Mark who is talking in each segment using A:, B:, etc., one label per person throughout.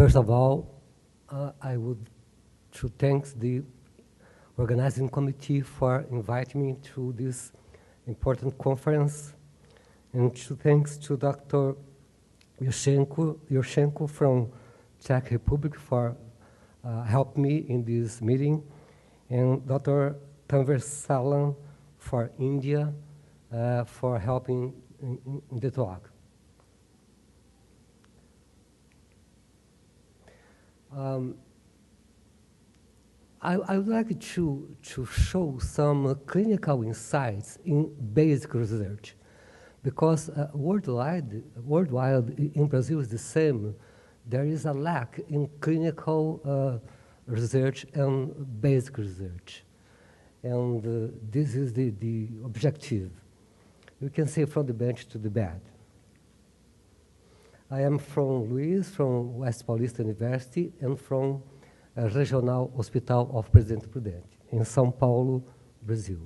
A: First of all, I would to thank the organizing committee for inviting me to this important conference, and to thanks to Dr. Yushchenko from Czech Republic for helping me in this meeting, and Dr. Tanver Salam for India for helping in the talk. I would like to show some clinical insights in basic research, because worldwide in Brazil is the same. There is a lack in clinical research and basic research. And this is the objective. You can say from the bench to the bed. I am from Luiz, from West Paulista University, and from Regional Hospital of Presidente Prudente in São Paulo, Brazil.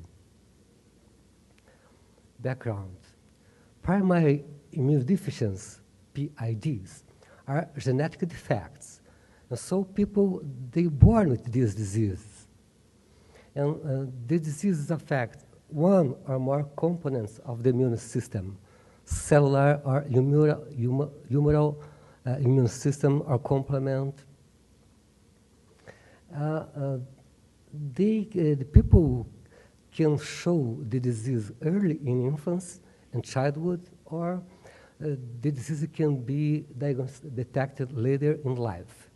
A: Background. Primary immunodeficiencies, PIDs, are genetic defects. And so people, they born with this disease. And the diseases affect one or more components of the immune system, cellular or humoral immune system or complement. The people can show the disease early in infancy and childhood, or the disease can be detected later in life.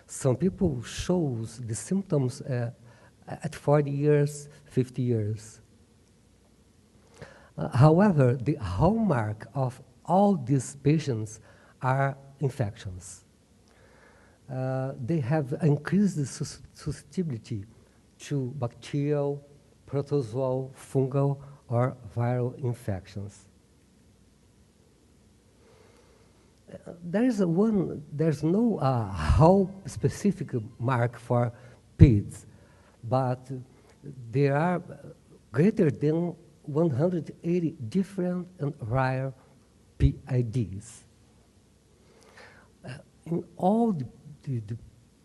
A: Some people shows the symptoms at 40 years, 50 years. However, the hallmark of all these patients are infections. They have increased susceptibility to bacterial, protozoal, fungal, or viral infections. There's no how specific mark for PIDs, but there are greater than 180 different and rare PIDs. In all the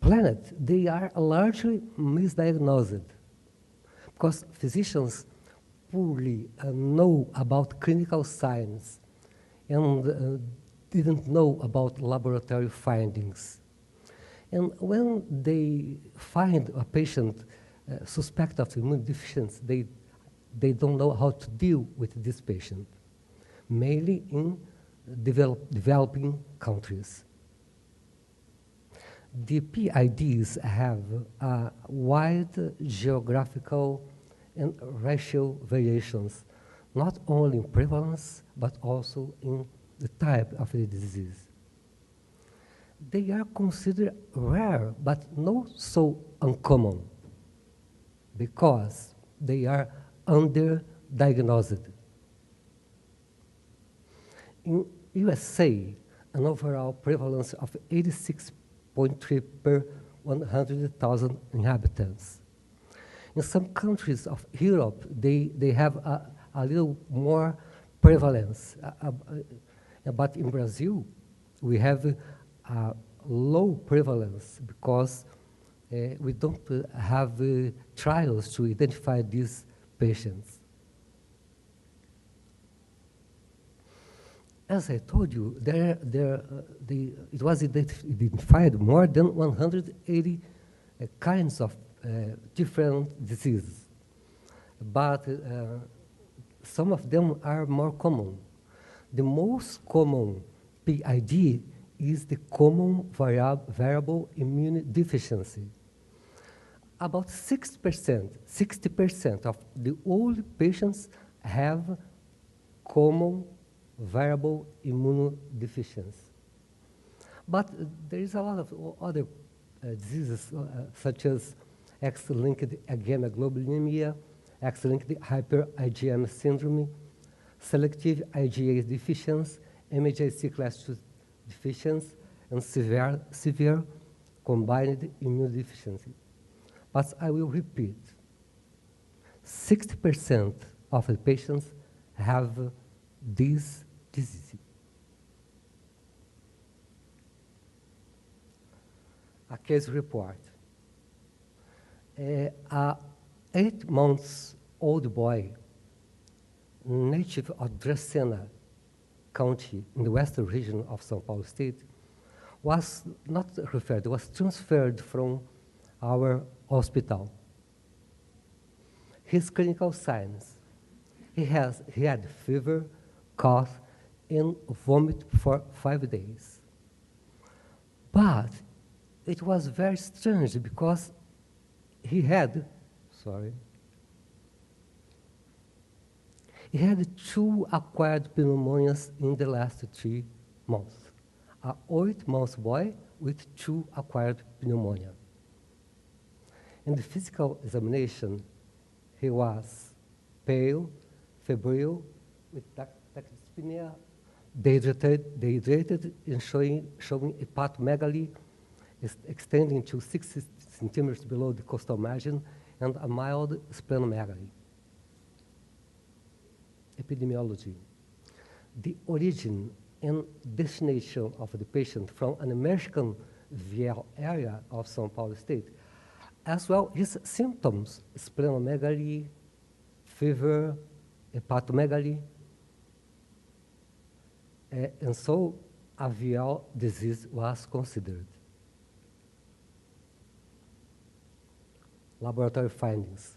A: planet, they are largely misdiagnosed because physicians poorly know about clinical signs and didn't know about laboratory findings. And when they find a patient suspect of immunodeficiency, they don't know how to deal with this patient, mainly in developing countries. The PIDs have wide geographical and racial variations, not only in prevalence, but also in the type of the disease. They are considered rare, but not so uncommon, because they are underdiagnosed. In USA, an overall prevalence of 86.3 per 100,000 inhabitants. In some countries of Europe, they have a little more prevalence. But in Brazil, we have a low prevalence because we don't have trials to identify these patients. As I told you, it was identified more than 180 kinds of different diseases, but some of them are more common. The most common PID is the common variable immune deficiency. About 60% of the old patients have common variable immunodeficiency. But there is a lot of other diseases, such as X-linked agammaglobulinemia, X-linked hyper-IgM syndrome, selective IgA deficiency, MHC class II deficiency, and severe combined immunodeficiency. But I will repeat, 60% of the patients have this disease. a case report. A 8-month-old boy, native of Dracena County in the western region of São Paulo State, was not referred, was transferred from our hospital. His clinical signs, he had fever, cough, and vomit for 5 days. But it was very strange because he had 2 acquired pneumonias in the last 3 months. An 8-month boy with 2 acquired pneumonia. In the physical examination, he was pale, febrile, with tachydyspnea, dehydrated, and showing hepatomegaly extending to 60 centimeters below the costal margin, and a mild splenomegaly. Epidemiology. The origin and destination of the patient from an American VL area of São Paulo State, as well his symptoms, splenomegaly, fever, hepatomegaly, and so a VL disease was considered. Laboratory findings.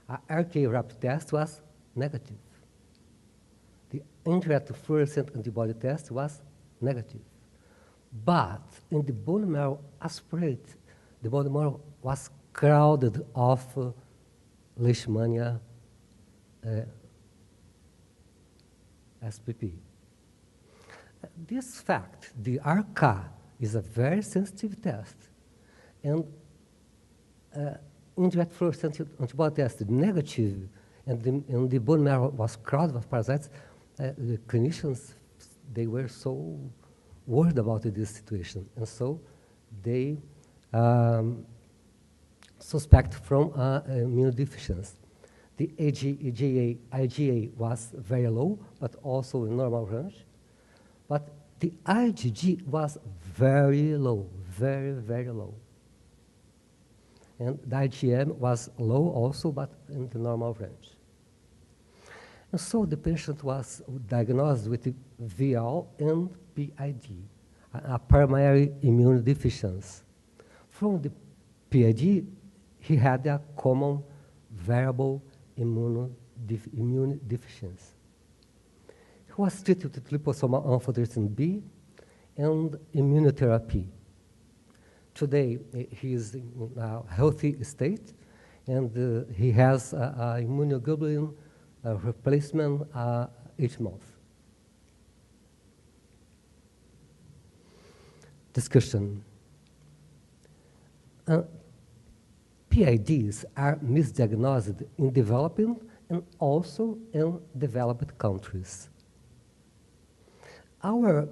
A: A RK rapid test was negative. The indirect fluorescent antibody test was negative. But in the bone marrow aspirate, the bone marrow was crowded of Leishmania SPP. This fact, the RK, is a very sensitive test, and indirect fluorescent antibody test negative, and the bone marrow was crowded with parasites. The clinicians, they were so worried about this situation, and so they suspect from immunodeficiency. The IgA was very low, but also in normal range. But the IgG was very low, very, very low. And the IgM was low also, but in the normal range. And so the patient was diagnosed with VL and PID, a primary immunodeficiency. From the PID, he had a common variable immunodeficiency. He was treated with liposomal amphotericin B and immunotherapy. Today, he is in a healthy state, and he has immunoglobulin replacement each month. Discussion. PIDs are misdiagnosed in developing and also in developed countries. Our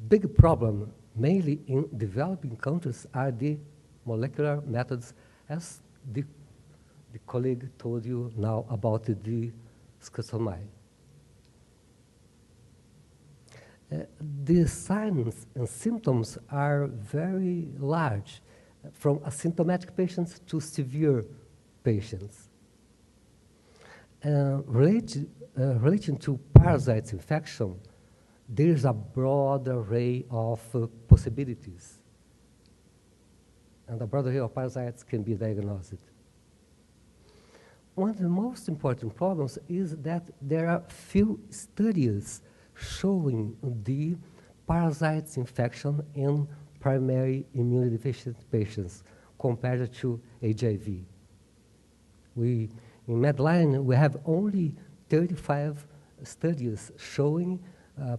A: big problem, mainly in developing countries, are the molecular methods, as the colleague told you now about the schistosomiasis. The signs and symptoms are very large, from asymptomatic patients to severe patients. Relating to parasites infection, there is a broad array of possibilities, and a broad array of parasites can be diagnosed. One of the most important problems is that there are few studies showing the parasites infection in primary immunodeficient patients compared to HIV. In Medline, we have only 35 studies showing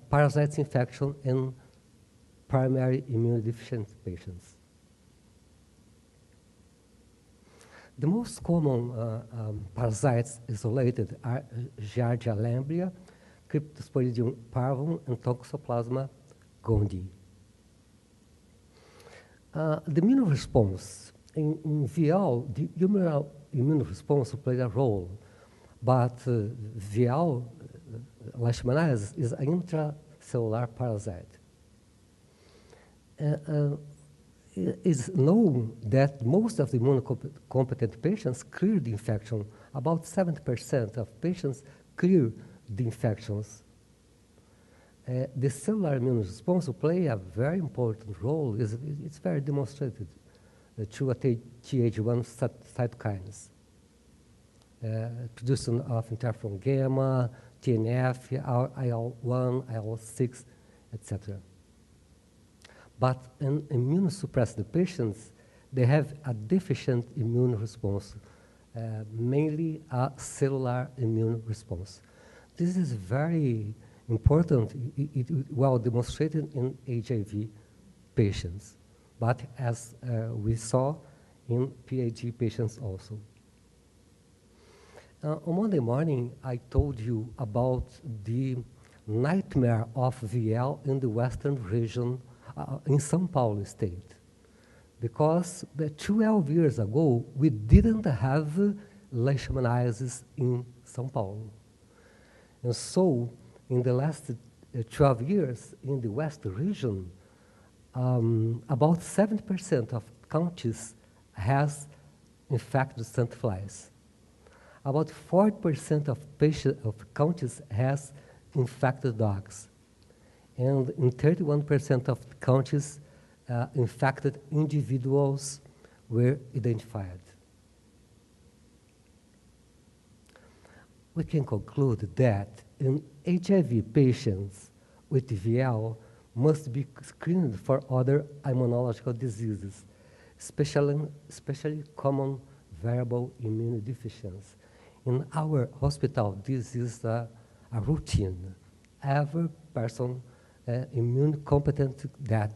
A: parasites infection in primary immunodeficient patients. The most common parasites isolated are Giardia lamblia, Cryptosporidium parvum, and Toxoplasma gondii. The immune response in VL, the humoral immune response played a role, but VL leishmaniasis is an intracellular parasite. is known that most of the immunocompetent patients clear the infection. About 70% of patients clear the infections. The cellular immune response will play a very important role. It's very demonstrated through a Th1 cytokines, production of interferon gamma, TNF, IL-1, IL-6, etc. But in immunosuppressed patients, they have a deficient immune response, mainly a cellular immune response. This is very important, well demonstrated in HIV patients, but as we saw in PAG patients also. On Monday morning, I told you about the nightmare of VL in the western region in São Paulo state, because 12 years ago, we didn't have leishmaniasis in São Paulo. And so, in the last 12 years, in the west region, about 70% of counties has infected sandflies. About 40% of counties has infected dogs. And in 31% of counties, infected individuals were identified. We can conclude that in HIV patients with VL must be screened for other immunological diseases, especially common variable immunodeficiencies. In our hospital, this is a routine. Every person immune competent that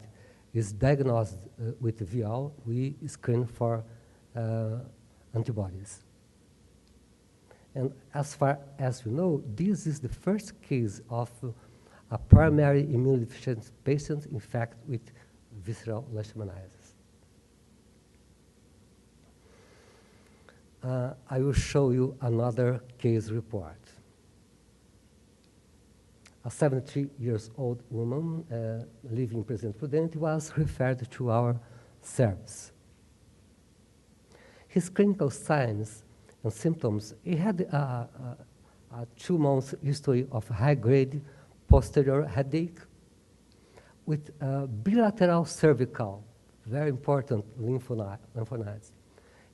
A: is diagnosed with VL, we screen for antibodies. And as far as you know, this is the first case of a primary immunodeficiency patient infected with visceral leishmaniasis. I will show you another case report. A 73-year-old woman living in Presidente Prudente was referred to our service. His clinical signs and symptoms, he had a 2-month history of high-grade posterior headache with bilateral cervical, very important lymphonodes,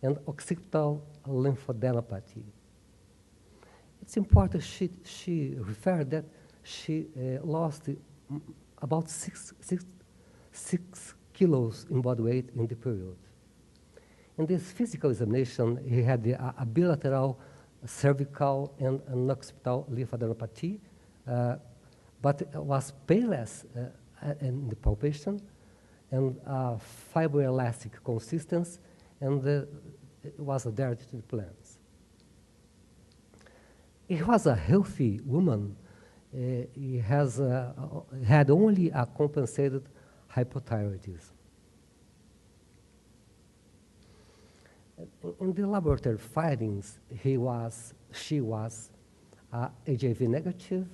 A: and occipital lymphadenopathy. It's important she referred that she lost about 6 kilos in body weight in the period. In this physical examination, he had a bilateral cervical and an occipital lymphadenopathy, but it was painless in the palpation and fibroelastic consistence, and it was adhered to the plans. He was a healthy woman. He had only a compensated hypothyroidism. In the laboratory findings, she was HIV negative,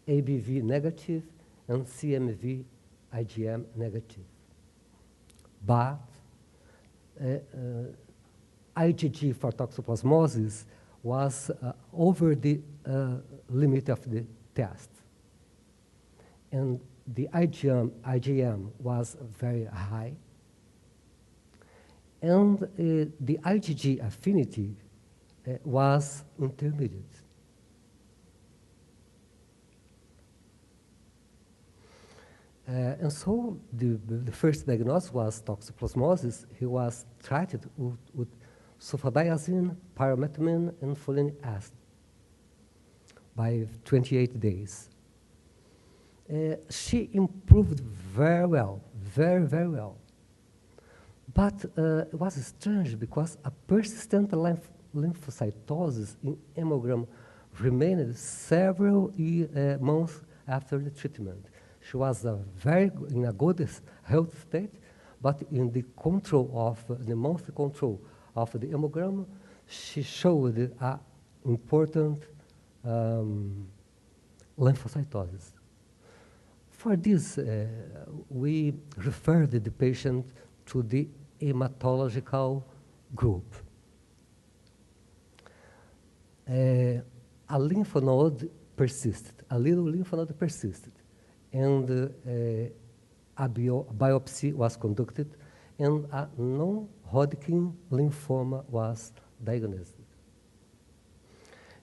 A: ABV negative, and CMV IgM negative. But IgG for toxoplasmosis was over the limit of the test. And the IgM was very high. And the IgG affinity was intermediate. And so the first diagnosis was toxoplasmosis. He was treated with sulfadiazine, pyrimethamine, and folinic acid by 28 days. She improved very well, very, very well. But it was strange because a persistent lymphocytosis in hemogram remained several months after the treatment. She was in a good health state, but in the monthly control of the hemogram, she showed an important lymphocytosis. For this, we referred the patient to the hematological group. A lymph node persisted, a little lymph node persisted, and a biopsy was conducted, and a non-Hodgkin lymphoma was diagnosed.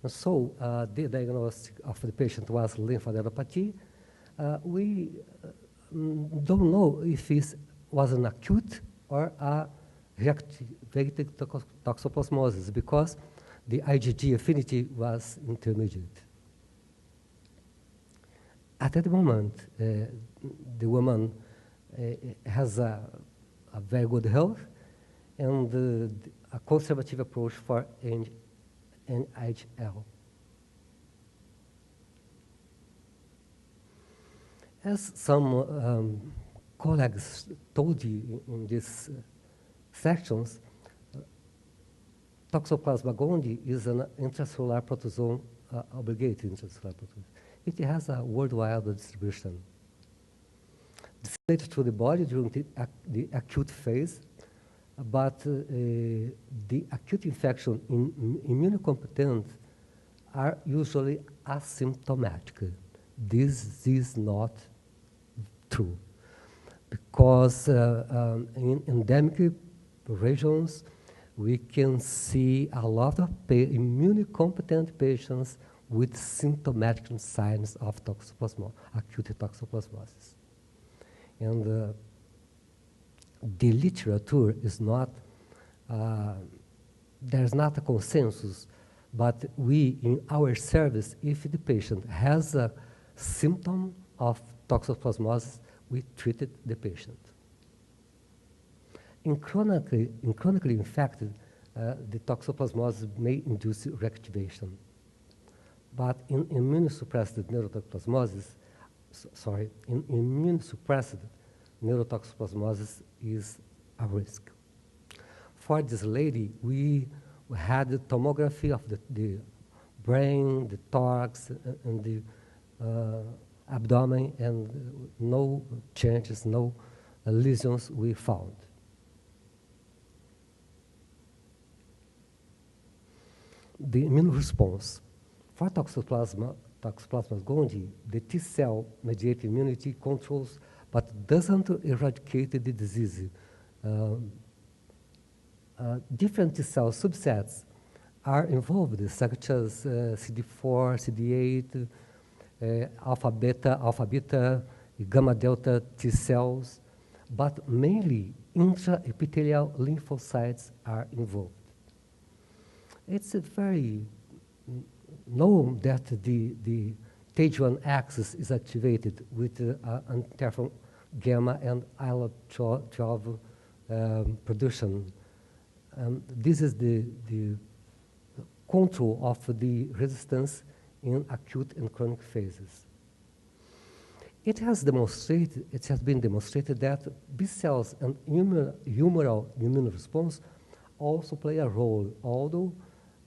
A: And so the diagnosis of the patient was lymphadenopathy. We don't know if it was an acute or a reactivated toxoplasmosis because the IgG affinity was intermediate. At that moment, the woman has a very good health and a conservative approach for NHL. As some colleagues told you in these sections, Toxoplasma gondii is an intracellular protozoan, obligated intracellular protozoan. It has a worldwide distribution. Disseminated to the body during the acute phase, but the acute infection in immunocompetent are usually asymptomatic. This is not true because in endemic regions, we can see a lot of immunocompetent patients with symptomatic signs of acute toxoplasmosis. And the literature is not, there's not a consensus, but we, in our service, if the patient has a symptom of toxoplasmosis, we treated the patient. In chronically infected, the toxoplasmosis may induce reactivation. But in immunosuppressed neurotoxoplasmosis, in immunosuppressed neurotoxoplasmosis is a risk. For this lady, we had the tomography of the brain, the thorax, and the abdomen, and no changes, no lesions we found. The immune response. For Toxoplasma gondii, the T-cell mediated immunity controls but doesn't eradicate the disease. Different T-cell subsets are involved, such as CD4, CD8, alpha beta, gamma delta T-cells, but mainly intraepithelial lymphocytes are involved. It's very known that the TAGE1 axis is activated with interferon gamma and IL-12 production. This is the control of the resistance in acute and chronic phases. It has been demonstrated that B cells and humoral immune response also play a role, although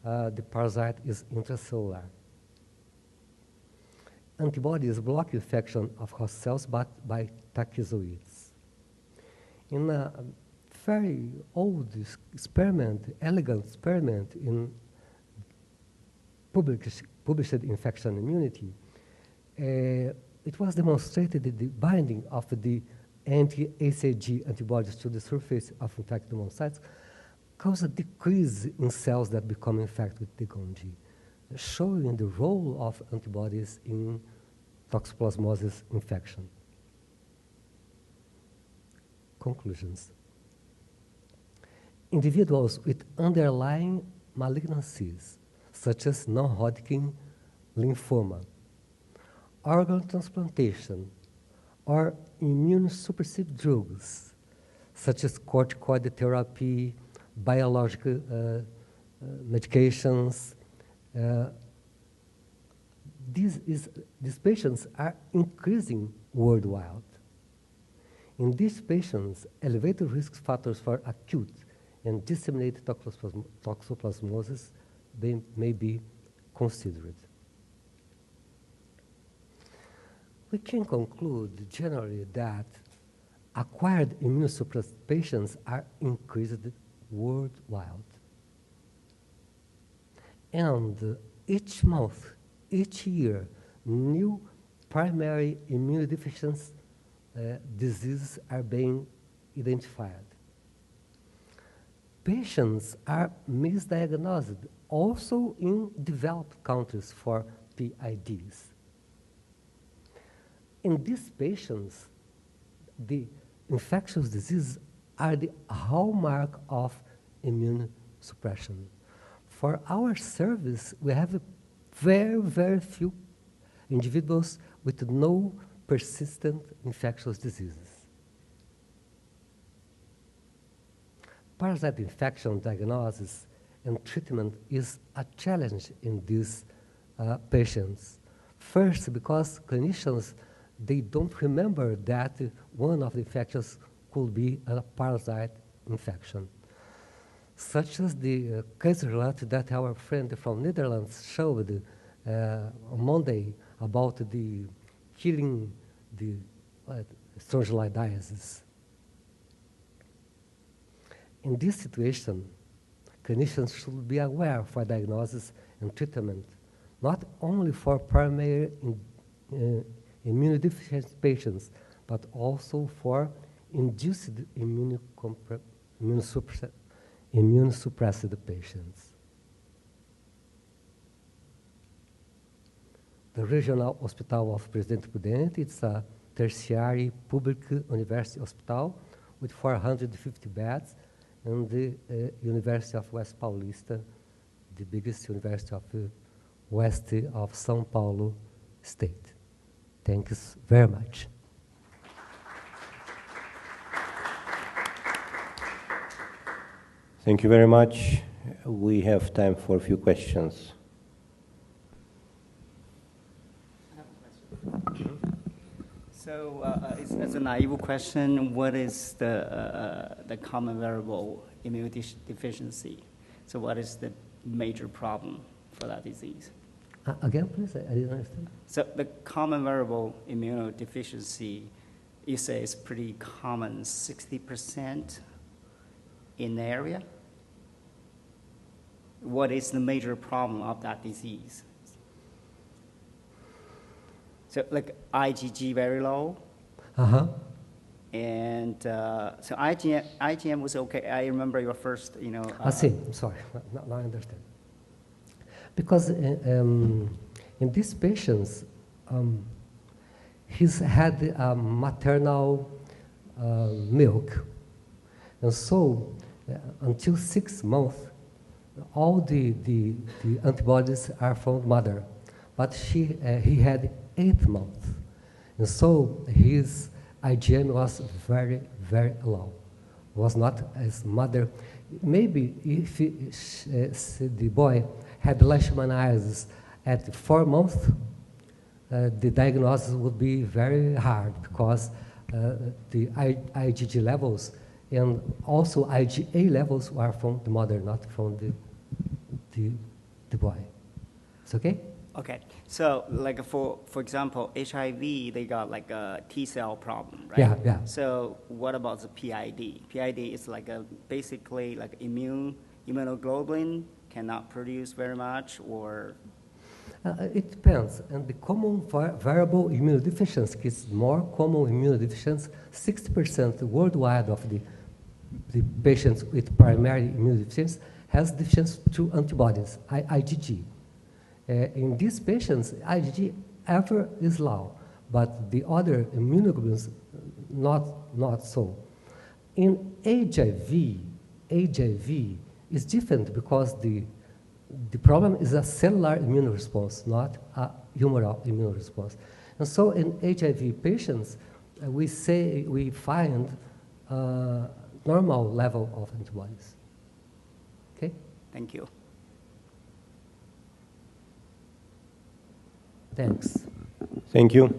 A: the parasite is intracellular. Antibodies block infection of host cells but by tachyzoids. In a very old experiment, elegant experiment in published infection immunity, it was demonstrated that the binding of the anti-ACG antibodies to the surface of infected monocytes cause a decrease in cells that become infected with the gondii, showing the role of antibodies in toxoplasmosis infection. Conclusions. Individuals with underlying malignancies, such as non-Hodgkin lymphoma, organ transplantation, or immunosuppressive drugs, such as corticoid therapy, biological medications. These patients are increasing worldwide. In these patients, elevated risk factors for acute and disseminated toxoplasmosis may be considered. We can conclude generally that acquired immunosuppressed patients are increased worldwide. And each month, each year, new primary immunodeficiency diseases are being identified. Patients are misdiagnosed also in developed countries for PIDs. In these patients, the infectious diseases are the hallmark of immune suppression. For our service, we have very, very few individuals with no persistent infectious diseases. Parasite infection diagnosis and treatment is a challenge in these patients. First, because clinicians, they don't remember that one of the infections could be a parasite infection. Such as the case related that our friend from Netherlands showed on Monday about the killing the strongyloidiasis. In this situation, clinicians should be aware for diagnosis and treatment, not only for primary immunodeficient patients, but also for induced immunosuppressed patients. The Regional Hospital of Presidente Prudente, it's a tertiary public university hospital with 450 beds, and the University of West Paulista, the biggest university of west of São Paulo state. Thank you very much.
B: Thank you very much. We have time for a few questions.
C: So, as a naive question, what is the common variable immunodeficiency? So, what is the major problem for that disease?
A: Again, please, I didn't understand.
C: So, the common variable immunodeficiency, you say, is pretty common, 60% in the area. What is the major problem of that disease? So, like IgG very low. And so IgM was okay. I remember your first,
A: I see. I'm sorry. Now I understand. Because in these patients, he's had maternal milk, and so until 6 months, all the antibodies are from mother, but he had 8 months, and so his IgM was very, very low. Was not as mother. Maybe if the boy had leishmaniasis at 4 months, the diagnosis would be very hard because the IgG levels and also IgA levels are from the mother, not from the boy. It's okay?
C: Okay, so like for example, HIV, they got like a T-cell problem, right?
A: Yeah.
C: So what about the PID? PID is like basically like immunoglobulin cannot produce very much, or?
A: It depends, and the common variable immunodeficiency is more common immunodeficiency. 60% worldwide of the patients with primary immunodeficiency has deficiency to antibodies, IgG. In these patients, IgG ever is low, but the other immunoglobulins not so. In HIV is different because the problem is a cellular immune response, not a humoral immune response. And so in HIV patients, we find normal level of antibodies. Okay?
C: Thank you.
A: Thanks.
B: Thank you.